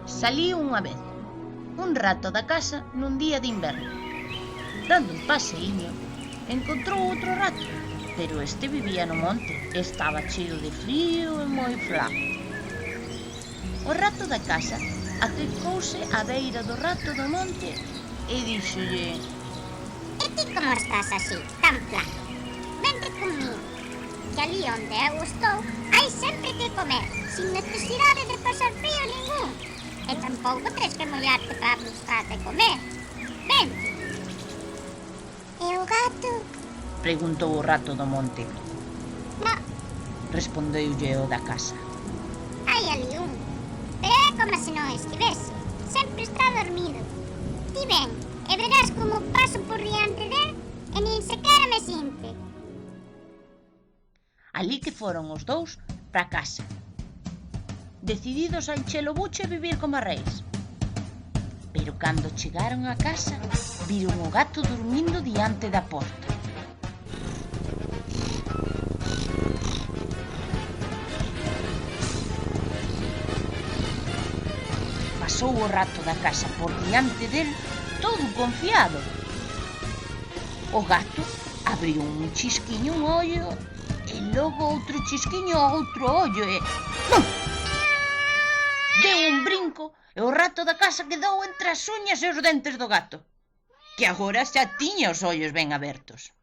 Salía unha vez un rato da casa nun día de inverno. Dando un paseíño, encontrou outro rato, pero este vivía no monte e estaba cheo de frío e moi flaco. O rato da casa acercouse á beira do rato do monte e díxolle: E ti como estás así, tan flaco? Vente comigo, que ali onde eu estou hai sempre que comer, sin necesidade de pasar frío ningún. E tampouco tens que mollarte para buscar de comer. Vente. E o gato? Preguntou o rato do monte. No, Respondeulle o da casa. hai ali un, pero é como se non estivese. Sempre está dormido. Ti ven, e verás como paso por diante del e nin sequera me sinte. Alí que foron os dous para casa, decididos a encher o buche e vivir como reis. Pero cando chegaron a casa, viron o gato dormindo diante da porta. Pasou o rato da casa por diante del, todo confiado. O gato abriu un chisquiño un ollo e logo outro chisquiño ao outro ollo e... ¡pum! Deu un brinco e o rato da casa quedou entre as uñas e os dentes do gato, que agora xa tiña os ollos ben abertos.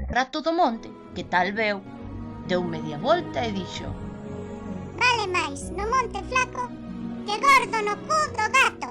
Rato do monte, que tal veu, deu media volta e dixo: Vale máis no monte flaco que gordo no cu do gato.